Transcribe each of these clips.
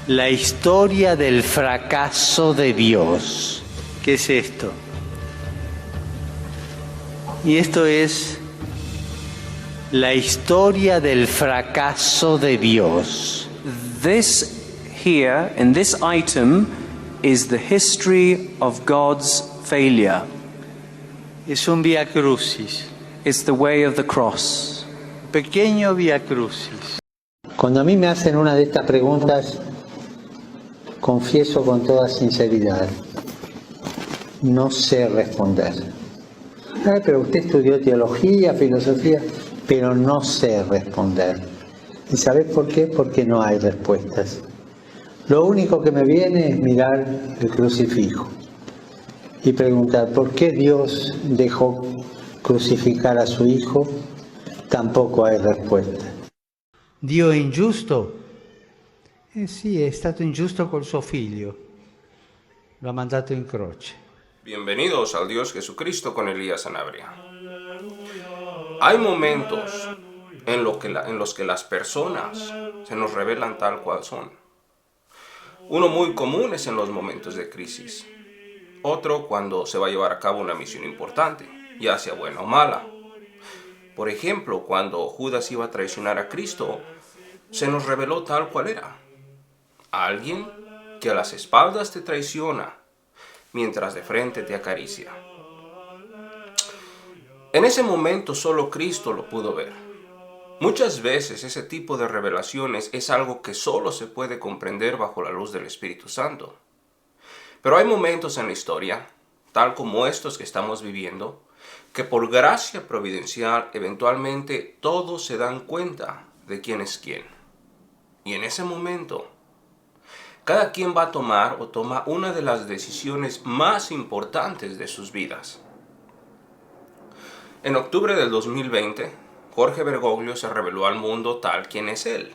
La historia del fracaso de Dios. ¿Qué es esto? Y esto es la historia del fracaso de Dios. This here, in this item, is the history of God's failure. Es un vía crucis. It's the way of the cross. Pequeño vía crucis. Cuando a mí me hacen una de estas preguntas, confieso con toda sinceridad, no sé responder. Pero usted estudió teología, filosofía, pero no sé responder. ¿Y sabes por qué? Porque no hay respuestas. Lo único que me viene es mirar el crucifijo y preguntar por qué Dios dejó crucificar a su hijo. Tampoco hay respuesta. Dio è ingiusto? Sì, è stato ingiusto col suo figlio. Lo ha mandato in croce. Bienvenidos al Dios Jesucristo con Elías Sanabria. Hay momentos en los que las personas se nos revelan tal cual son. Uno muy común es en los momentos de crisis. Otro cuando se va a llevar a cabo una misión importante, ya sea buena o mala. Por ejemplo, cuando Judas iba a traicionar a Cristo, se nos reveló tal cual era. Alguien que a las espaldas te traiciona, mientras de frente te acaricia. En ese momento solo Cristo lo pudo ver. Muchas veces ese tipo de revelaciones es algo que solo se puede comprender bajo la luz del Espíritu Santo. Pero hay momentos en la historia, tal como estos que estamos viviendo, que por gracia providencial eventualmente todos se dan cuenta de quién es quién. Y en ese momento, cada quien va a tomar o toma una de las decisiones más importantes de sus vidas. En octubre del 2020, Jorge Bergoglio se reveló al mundo tal quien es él,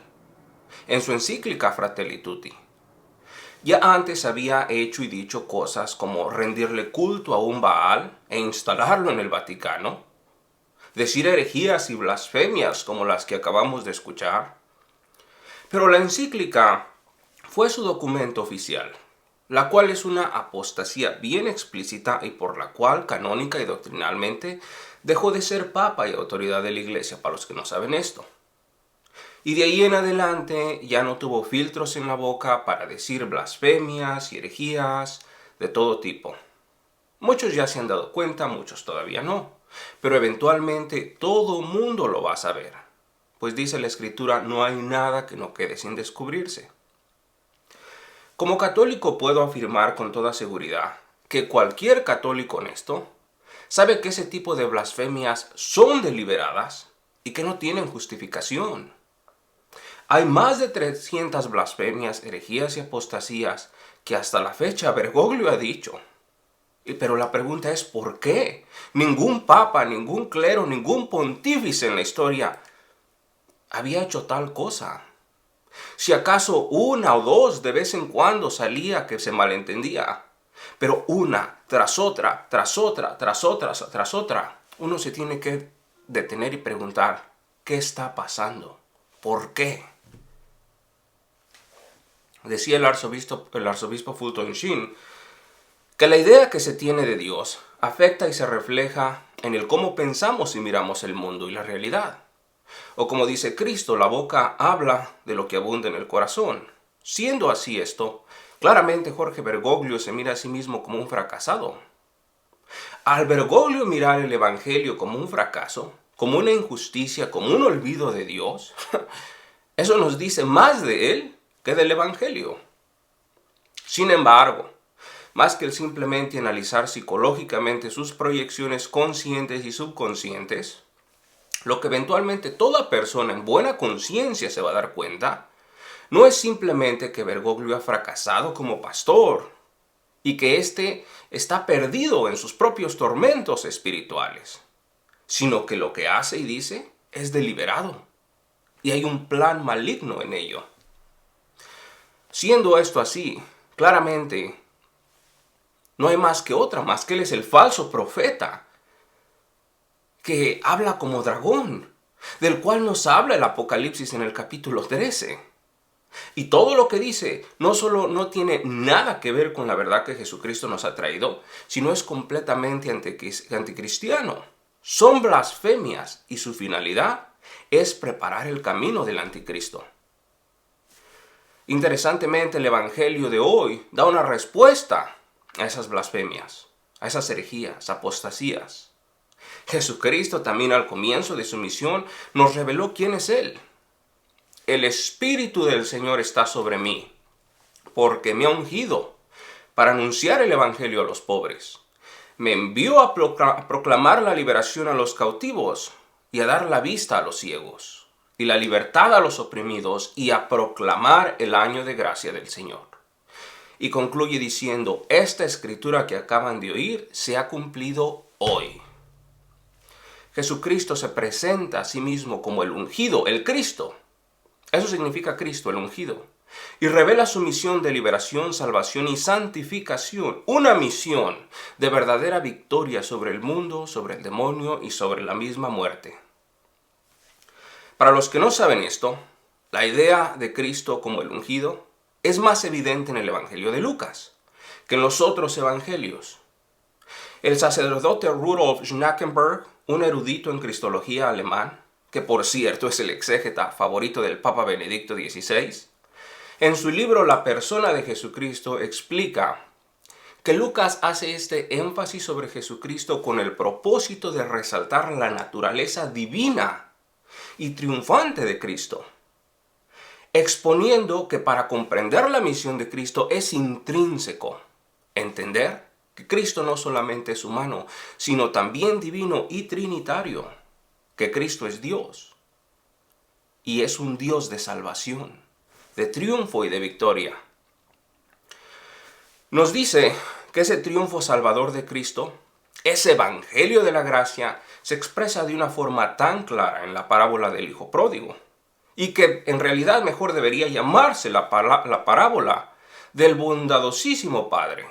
en su encíclica Fratelli Tutti. Ya antes había hecho y dicho cosas como rendirle culto a un Baal e instalarlo en el Vaticano, decir herejías y blasfemias como las que acabamos de escuchar. Pero la encíclica fue su documento oficial, la cual es una apostasía bien explícita y por la cual canónica y doctrinalmente dejó de ser papa y autoridad de la iglesia, para los que no saben esto. Y de ahí en adelante ya no tuvo filtros en la boca para decir blasfemias y herejías de todo tipo. Muchos ya se han dado cuenta, muchos todavía no, pero eventualmente todo mundo lo va a saber, pues dice la Escritura, no hay nada que no quede sin descubrirse. Como católico puedo afirmar con toda seguridad que cualquier católico honesto sabe que ese tipo de blasfemias son deliberadas y que no tienen justificación. Hay más de 300 blasfemias, herejías y apostasías que hasta la fecha Bergoglio ha dicho. Pero la pregunta es ¿por qué? Ningún papa, ningún clero, ningún pontífice en la historia había hecho tal cosa. Si acaso una o dos de vez en cuando salía que se malentendía, pero una tras otra, tras otra, tras otra, tras otra, uno se tiene que detener y preguntar, ¿qué está pasando? ¿Por qué? Decía el arzobispo Fulton Sheen que la idea que se tiene de Dios afecta y se refleja en el cómo pensamos y miramos el mundo y la realidad. O como dice Cristo, la boca habla de lo que abunda en el corazón. Siendo así esto, claramente Jorge Bergoglio se mira a sí mismo como un fracasado. Al Bergoglio mirar el Evangelio como un fracaso, como una injusticia, como un olvido de Dios, eso nos dice más de él que del Evangelio. Sin embargo, más que el simplemente analizar psicológicamente sus proyecciones conscientes y subconscientes, lo que eventualmente toda persona en buena conciencia se va a dar cuenta, no es simplemente que Bergoglio ha fracasado como pastor y que éste está perdido en sus propios tormentos espirituales, sino que lo que hace y dice es deliberado y hay un plan maligno en ello. Siendo esto así, claramente no hay más que él es el falso profeta que habla como dragón, del cual nos habla el Apocalipsis en el capítulo 13. Y todo lo que dice no solo no tiene nada que ver con la verdad que Jesucristo nos ha traído, sino es completamente anticristiano. Son blasfemias y su finalidad es preparar el camino del anticristo. Interesantemente, el Evangelio de hoy da una respuesta a esas blasfemias, a esas herejías, apostasías. Jesucristo también al comienzo de su misión nos reveló quién es Él. El Espíritu del Señor está sobre mí, porque me ha ungido para anunciar el Evangelio a los pobres. Me envió a proclamar la liberación a los cautivos y a dar la vista a los ciegos, y la libertad a los oprimidos, y a proclamar el año de gracia del Señor. Y concluye diciendo, esta escritura que acaban de oír se ha cumplido hoy. Jesucristo se presenta a sí mismo como el ungido, el Cristo. Eso significa Cristo, el ungido. Y revela su misión de liberación, salvación y santificación. Una misión de verdadera victoria sobre el mundo, sobre el demonio y sobre la misma muerte. Para los que no saben esto, la idea de Cristo como el ungido es más evidente en el Evangelio de Lucas que en los otros evangelios. El sacerdote Rudolf Schnackenberg, un erudito en cristología alemán, que por cierto es el exégeta favorito del Papa Benedicto XVI, en su libro La persona de Jesucristo explica que Lucas hace este énfasis sobre Jesucristo con el propósito de resaltar la naturaleza divina y triunfante de Cristo, exponiendo que para comprender la misión de Cristo es intrínseco entender que Cristo no solamente es humano, sino también divino y trinitario, que Cristo es Dios y es un Dios de salvación, de triunfo y de victoria. Nos dice que ese triunfo salvador de Cristo, ese evangelio de la gracia, se expresa de una forma tan clara en la parábola del hijo pródigo, y que en realidad mejor debería llamarse la parábola del bondadosísimo Padre.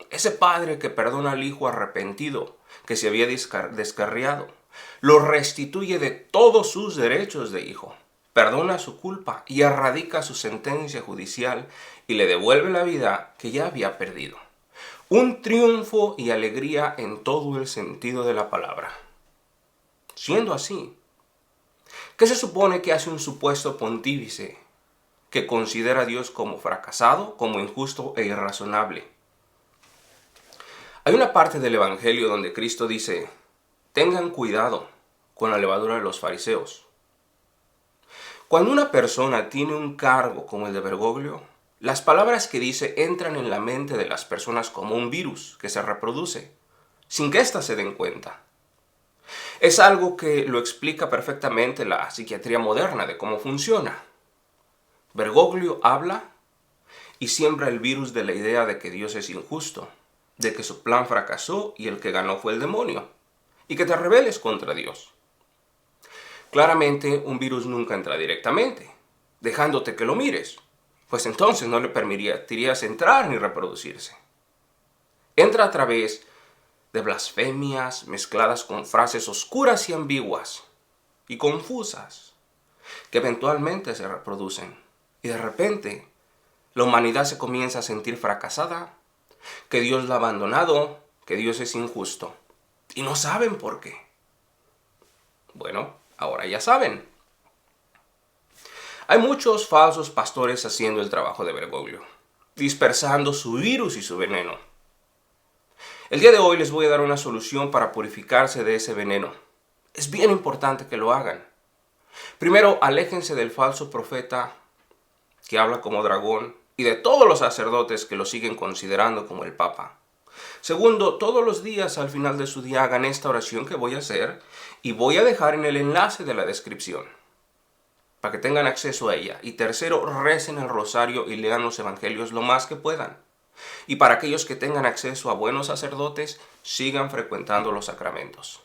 Ese Padre que perdona al hijo arrepentido que se había descarriado, lo restituye de todos sus derechos de hijo, perdona su culpa y erradica su sentencia judicial y le devuelve la vida que ya había perdido. Un triunfo y alegría en todo el sentido de la palabra. Siendo así, ¿qué se supone que hace un supuesto pontífice que considera a Dios como fracasado, como injusto e irrazonable? Hay una parte del Evangelio donde Cristo dice, tengan cuidado con la levadura de los fariseos. Cuando una persona tiene un cargo como el de Bergoglio, las palabras que dice entran en la mente de las personas como un virus que se reproduce, sin que éstas se den cuenta. Es algo que lo explica perfectamente la psiquiatría moderna de cómo funciona. Bergoglio habla y siembra el virus de la idea de que Dios es injusto, de que su plan fracasó y el que ganó fue el demonio, y que te rebeles contra Dios. Claramente un virus nunca entra directamente, dejándote que lo mires, pues entonces no le permitirías entrar ni reproducirse. Entra a través de blasfemias mezcladas con frases oscuras y ambiguas y confusas, que eventualmente se reproducen. Y de repente, la humanidad se comienza a sentir fracasada, que Dios la ha abandonado, que Dios es injusto. Y no saben por qué. Bueno, ahora ya saben. Hay muchos falsos pastores haciendo el trabajo de Bergoglio, dispersando su virus y su veneno. El día de hoy les voy a dar una solución para purificarse de ese veneno. Es bien importante que lo hagan. Primero, aléjense del falso profeta que habla como dragón y de todos los sacerdotes que lo siguen considerando como el Papa. Segundo, todos los días al final de su día hagan esta oración que voy a hacer y voy a dejar en el enlace de la descripción para que tengan acceso a ella. Y tercero, recen el rosario y lean los evangelios lo más que puedan. Y para aquellos que tengan acceso a buenos sacerdotes, sigan frecuentando los sacramentos.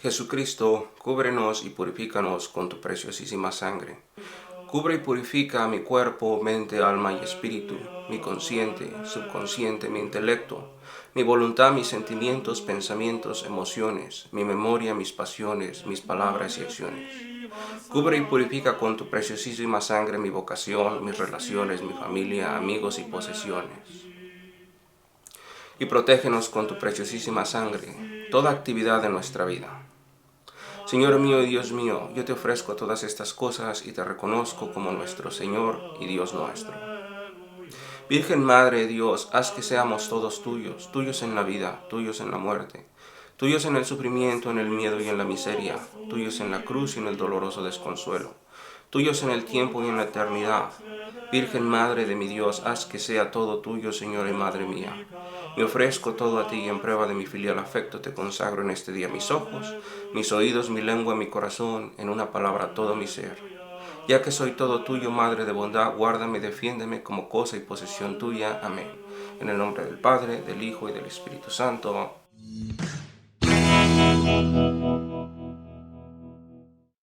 Jesucristo, cúbrenos y purifícanos con tu preciosísima sangre. Cubre y purifica mi cuerpo, mente, alma y espíritu, mi consciente, subconsciente, mi intelecto, mi voluntad, mis sentimientos, pensamientos, emociones, mi memoria, mis pasiones, mis palabras y acciones. Cubre y purifica con tu preciosísima sangre mi vocación, mis relaciones, mi familia, amigos y posesiones. Y protégenos con tu preciosísima sangre toda actividad de nuestra vida. Señor mío y Dios mío, yo te ofrezco todas estas cosas y te reconozco como nuestro Señor y Dios nuestro. Virgen Madre de Dios, haz que seamos todos tuyos, tuyos en la vida, tuyos en la muerte, tuyos en el sufrimiento, en el miedo y en la miseria, tuyos en la cruz y en el doloroso desconsuelo, tuyos en el tiempo y en la eternidad. Virgen Madre de mi Dios, haz que sea todo tuyo, Señor y Madre mía. Me ofrezco todo a ti y en prueba de mi filial afecto te consagro en este día mis ojos, mis oídos, mi lengua, mi corazón, en una palabra todo mi ser. Ya que soy todo tuyo, Madre de bondad, guárdame y defiéndeme como cosa y posesión tuya. Amén. En el nombre del Padre, del Hijo y del Espíritu Santo.